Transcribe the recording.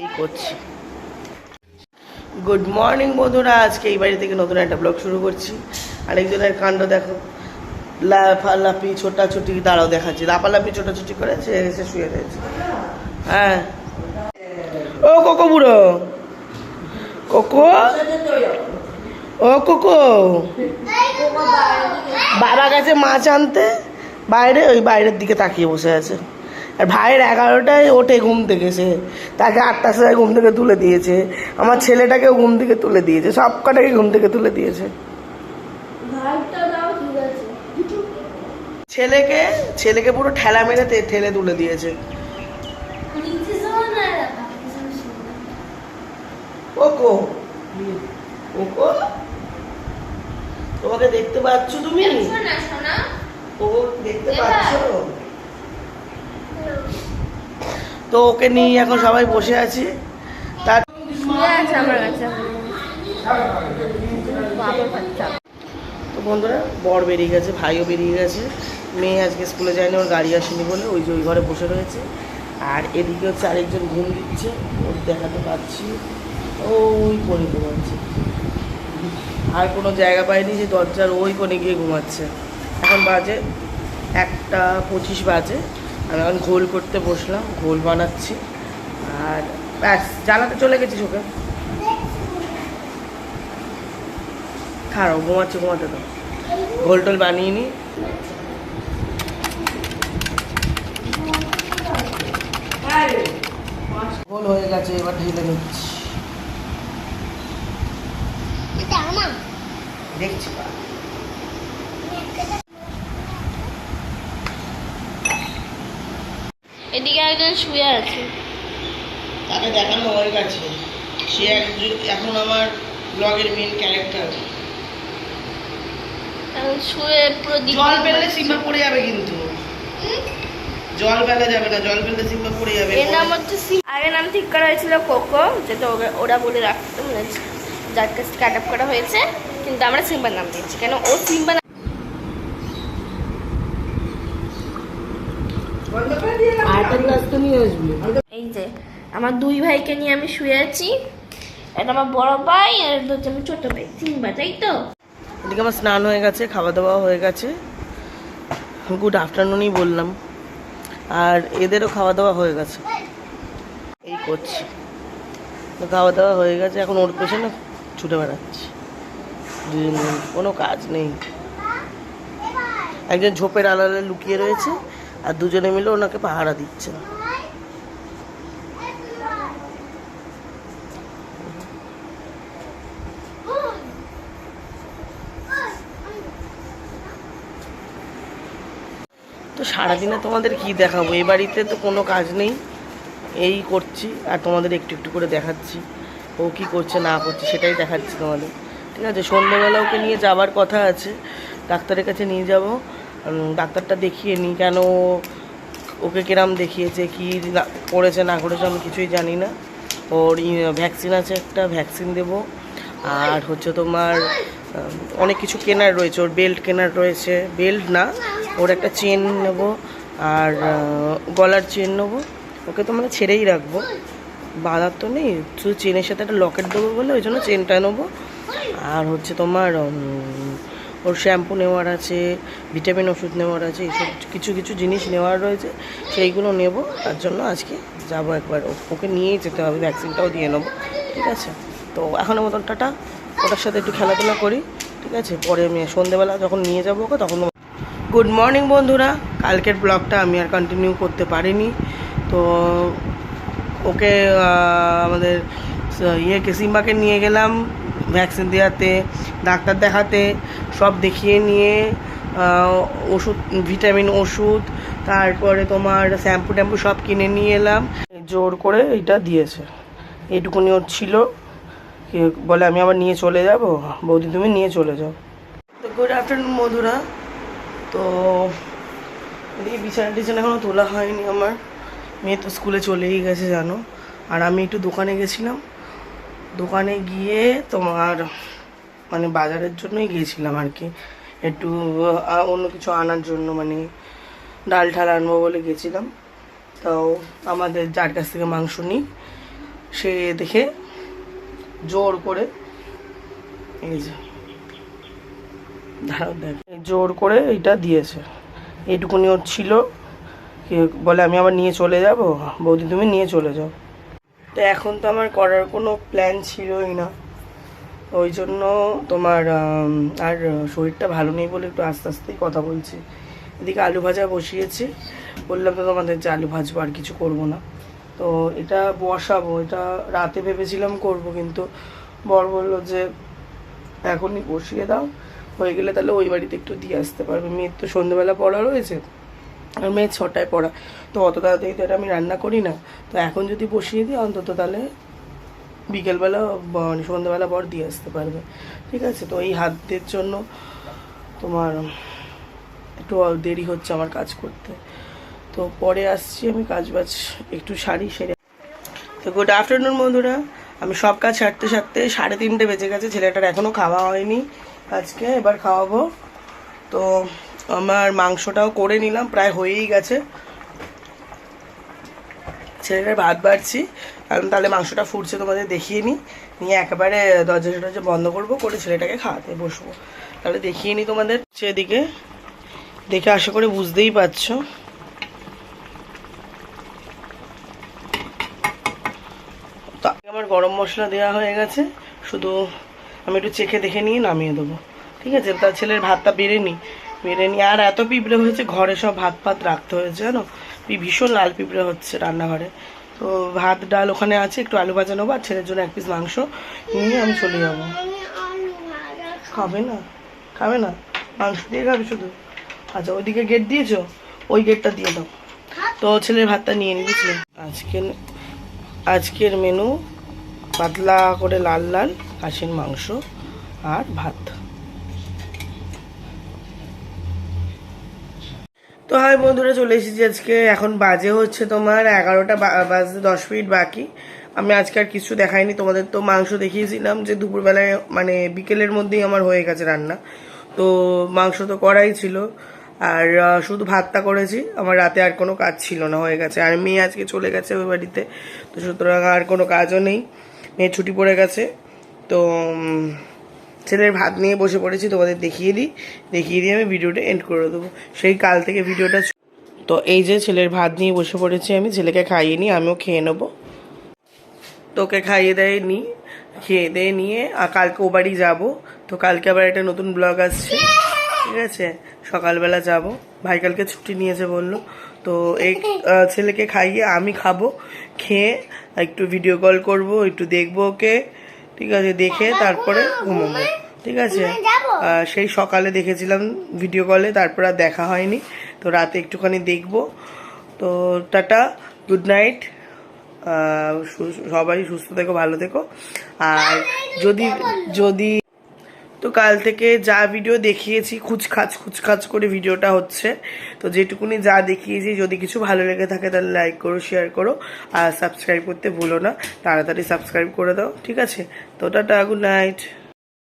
এই করছি। Good morning বন্ধুরা, আজকে এই বাড়ি থেকে নতুন একটা ব্লগ শুরু করছি। আরেকজনের কাণ্ড দেখো, লাফালাফি ছোটাছুটি, দাঁড়াও দেখাচ্ছি। লাফালাফি ছোটাছুটি করে সে এসে শুয়ে রয়েছে। হ্যাঁ ও কোকো বুড়ো, কোকো ও কোকো, বাবা গেছে মাছ আনতে বাইরে, ওই বাইরের দিকে তাকিয়ে বসে আছে। আর ভাইয়ের 11টায় ওঠে ঘুম থেকে, সে তাকে 8টার সময় ঘুম থেকে তুলে দিয়েছে। আমার ছেলেটাকেও ঘুম থেকে তুলে দিয়েছে, সব কটাকে ঘুম থেকে তুলে দিয়েছে। ছেলেকে পুরো ঠেলা মেরে ঠেলে তুলে দিয়েছে। ওকো ওকো, তোমাকে দেখতে পাচ্ছ? তুমি ও দেখতে পাচ্ছ? তো ওকে নিয়ে এখন সবাই বসে আছি। তার তো বন্ধুরা, বর বেরিয়ে গেছে, ভাইও বেরিয়ে গেছে, মেয়ে আজকে স্কুলে যায়নি, ওর গাড়ি আসেনি বলে ওই যে ওই ঘরে বসে রয়েছে। আর এদিকে হচ্ছে আরেকজন ঘুম দিচ্ছে, ওর দেখাতে পাচ্ছি, ওই কোণে ঘুমাচ্ছে। আর কোনো জায়গা পায়নি যে দরজার ওই কোণে গিয়ে ঘুমাচ্ছে। এখন বাজে 1:25 বাজে। আমি এখন ঘোল করতে বসলাম, ঘোল বানাচ্ছি। আর ব্যাস, জ্বালাতে চলে গেছি চোখে। খারাপ ঘুমাচ্ছে, ঘুমাতে তো ঘোল টোল বানিয়ে নি। ঘোল হয়ে গেছে, এবার ঢেলে নিচ্ছি। দেখছি এদিকে একজন শুয়ে আছে, তাকে দেখানো হয়ে গেছে। সে এখন আমার ব্লগের মেন ক্যারেক্টার। শুয়ে পুরো জল ফেললে সিম্বা পড়ে যাবে, কিন্তু জল ফেলা যাবে না, জল ফেললে সিম্বা পড়ে যাবে। এর নাম হচ্ছে আগের নাম ঠিক করা হয়েছিল কোকো, যেটা ওরা বলে রাখতো, যার কাছে কাট আপ করা হয়েছে, কিন্তু আমরা সিম্বার নাম দিয়েছি। কেন ও সিম্বা এই যে আমার দুই ভাইকে নিয়ে আমি শুয়ে আছি। এটা আমার বড় ভাই আর এটা হচ্ছে আমার ছোট ভাই সিম্বা, তাই তো? এদিকে আমার স্নান হয়ে গেছে, খাওয়া দাওয়া হয়ে গেছে, গুড আফটারনুনই বললাম। আর এদেরও খাওয়া দাওয়া হয়ে গেছে। এই করছি, তো খাওয়া দাওয়া হয়ে গেছে, এখন ওর পেছনে ছুটে বেড়াচ্ছি। দুজন কোনো কাজ নেই। একজন ঝোপের আড়ালে লুকিয়ে রয়েছে, আর দুজনে মিলে ওনাকে পাহারা দিচ্ছে। তো সারাদিনে তোমাদের কি দেখাবো, এই বাড়িতে তো কোনো কাজ নেই, এই করছি আর তোমাদের একটু একটু করে দেখাচ্ছি। ও কি করছে না করছে সেটাই দেখাচ্ছি তোমাদের, ঠিক আছে? সন্ধ্যেবেলা ওকে নিয়ে যাবার কথা আছে, ডাক্তারের কাছে নিয়ে যাব। ডাক্তারটা দেখিয়ে নিই, কেন ওকে কিরাম দেখিয়েছে, কি করেছে না করেছে আমি কিছুই জানি না। ওর ভ্যাকসিন আছে, একটা ভ্যাকসিন দেব। আর হচ্ছে তোমার অনেক কিছু কেনার রয়েছে, ওর বেল্ট কেনার রয়েছে, বেল্ট না, ওর একটা চেন নেব, আর গলার চেন নেবো। ওকে তো মানে ছেড়েই রাখবো, বাঁধার তো নেই, শুধু চেনের সাথে একটা লকেট দেবো বলে ওই জন্য চেনটা নেবো। আর হচ্ছে তোমার ওর শ্যাম্পু নেওয়ার আছে, ভিটামিন ওষুধ নেওয়ার আছে, এইসব কিছু কিছু জিনিস নেওয়ার রয়েছে, সেইগুলো নেব। তার জন্য আজকে যাবো একবার, ওকে নিয়েই যেতে হবে, ভ্যাকসিনটাও দিয়ে নেবো, ঠিক আছে? তো এখনের মতন টাটা, ওটার সাথে একটু খেলাধুলা করি, ঠিক আছে? পরে আমি সন্ধ্যেবেলা যখন নিয়ে যাবো ওকে তখন। গুড মর্নিং বন্ধুরা, কালকের ব্লগটা আমি আর কন্টিনিউ করতে পারিনি। তো ওকে আমাদের সিম্বাকে নিয়ে গেলাম ভ্যাকসিন দেওয়াতে, ডাক্তার দেখাতে, সব দেখিয়ে নিয়ে ওষুধ, ভিটামিন ওষুধ, তারপরে তোমার শ্যাম্পু ট্যাম্পু সব কিনে নিয়ে এলাম। জোর করে এইটা দিয়েছে, এইটুকুনি ওর ছিল, বলে আমি আবার নিয়ে চলে যাব, বৌদি তুমি নিয়ে চলে যাও। তো গুড আফটারনুন বন্ধুরা। তো এদিকে বিছানা টিছানা এখনও তোলা হয়নি, আমার মেয়ে তো স্কুলে চলেই গেছে জানো। আর আমি একটু দোকানে গেছিলাম, দোকানে গিয়ে তোমার মানে বাজারের জন্যই গিয়েছিলাম আর কি, একটু অন্য কিছু আনার জন্য, মানে ডাল ঠাল আনবো বলে গেছিলাম। তো আমাদের যার কাছ থেকে মাংস নিই সে দেখে জোর করে এই যে দাঁড়াও দেখ, জোর করে এইটা দিয়েছে। এইটুকুনি ওর ছিল, বলে আমি আবার নিয়ে চলে যাব। বৌদি তুমি নিয়ে চলে যাও। তো এখন তো আমার করার কোনো প্ল্যান ছিলই না, ওই জন্য তোমার আর শরীরটা ভালো নেই বলে একটু আস্তে আস্তেই কথা বলছি। এদিকে আলু ভাজা বসিয়েছি, বললাম তো তোমাদের যে আলু ভাজবো, আর কিছু করব না। তো এটা বসাবো, এটা রাতে ভেবেছিলাম করব, কিন্তু বর বললো যে এখনই বসিয়ে দাও, হয়ে গেলে তাহলে ওই বাড়িতে একটু দিয়ে আসতে পারবে। মেয়ের তো সন্ধ্যেবেলা পড়া রয়েছে, আর মেয়ের 6টায় পড়া, তো অত তাড়াতাড়ি তো এটা আমি রান্না করি না। তো এখন যদি বসিয়ে দিই অন্তত তাহলে বিকেলবেলা মানে সন্ধ্যেবেলা বর দিয়ে আসতে পারবে। ঠিক আছে, তো এই হাতের জন্য তোমার একটু দেরি হচ্ছে আমার কাজ করতে। তো পরে আসছি, আমি কাজ বাজ একটু সারি সেরে। তো গুড আফটারনুন বন্ধুরা, আমি সব কাজ সারতে সারতে 3:30 বেজে গেছে। ছেলেটার এখনও খাওয়া হয়নি, আজকে এবার খাওয়াবো। তো আমার মাংসটাও করে নিলাম, প্রায় হয়েই গেছে। ছেলেটার ভাত বাড়ছি, কারণ তাহলে মাংসটা ফুটছে তোমাদের দেখিয়ে নিই, নিয়ে একেবারে দরজা টরজা বন্ধ করবো, করে ছেলেটাকে খাওয়াতে বসবো। তাহলে দেখিয়ে নিই তোমাদের। সেদিকে দেখে আশা করে বুঝতেই পারছো। তো আমার গরম মশলা দেওয়া হয়ে গেছে, শুধু আমি একটু চেখে দেখে নিয়ে নামিয়ে দেবো। ঠিক আছে, তার ছেলের ভাতটা বেড়ে নিই। আর এত পিঁপড়ে হয়েছে ঘরে, সব ভাত ফাত রাখতে হয়েছে জানো, ভীষণ লাল পিঁপড়ে হচ্ছে রান্নাঘরে। তো ভাত ডাল ওখানে আছে, একটু আলু ভাজা নেবো, আর ছেলের জন্য 1 পিস মাংস নিয়ে আমি চলে যাবো। খাবে না? খাবে না? মাংস দিয়ে খাবে শুধু? আচ্ছা, ওইদিকে গেট দিয়েছো, ওই গেটটা দিয়ে দাও। তো ছেলের ভাতটা নিয়ে নি, বুঝলে। আজকের মেনু পাতলা করে লাল লাল খাসির মাংস আর ভাত। তো হাই বন্ধুরা, চলে এসেছি আজকে। এখন বাজে হচ্ছে তোমার 11টা বাজতে 10 মিনিট বাকি। আমি আজকে আর কিছু দেখাইনি তোমাদের। তো মাংস দেখিয়েছিলাম যে দুপুরবেলায় মানে বিকেলের মধ্যেই আমার হয়ে গেছে রান্না। তো মাংস তো করাই ছিল, আর শুধু ভাতটা করেছি। আমার রাতে আর কোনো কাজ ছিল না, হয়ে গেছে। আর মেয়ে আজকে চলে গেছে ওই বাড়িতে, তো সুতরাং আর কোনো কাজও নেই, মেয়ে ছুটি পড়ে গেছে। তো ছেলের ভাত নিয়ে বসে পড়েছি, তোমাদের দেখিয়ে দিয়ে আমি ভিডিওটা এন্ড করে দেবো। সেই কাল থেকে ভিডিওটা। তো এই যে ছেলের ভাত নিয়ে বসে পড়েছি আমি, ছেলেকে খাইয়ে নিই, আমিও খেয়ে নেবো। তোকে খাইয়ে দেয় নি, খেয়ে দিয়ে নিয়ে আর কালকে ও বাড়ি যাবো। তো কালকে আবার একটা নতুন ব্লগ আসছে, ঠিক আছে, সকালবেলা যাব। ভাই কালকে ছুটি নিয়েছে বললো। তো এই ছেলেকে খাইয়ে আমি খাবো, খেয়ে একটু ভিডিও কল করব, একটু দেখবো ওকে, ঠিক আছে, দেখে তারপরে ঘুমাবো। ঠিক আছে, সেই সকালে দেখেছিলাম ভিডিও কলে, তারপর আর দেখা হয়নি। তো রাতে একটুখানি দেখবো। তো টাটা, গুড নাইট, সবাই সুস্থ থেকো, ভালো থেকো। আর যদি তো কাল থেকে যা ভিডিও দেখিয়েছি খুচখাচ করে ভিডিওটা হচ্ছে। তো যেটুকুনি যা দেখিয়েছি, যদি কিছু ভালো লেগে থাকে তাহলে লাইক করো, শেয়ার করো, আর সাবস্ক্রাইব করতে ভুলো না। তাড়াতাড়ি সাবস্ক্রাইব করে দাও, ঠিক আছে। তো টাটা, গুড নাইট।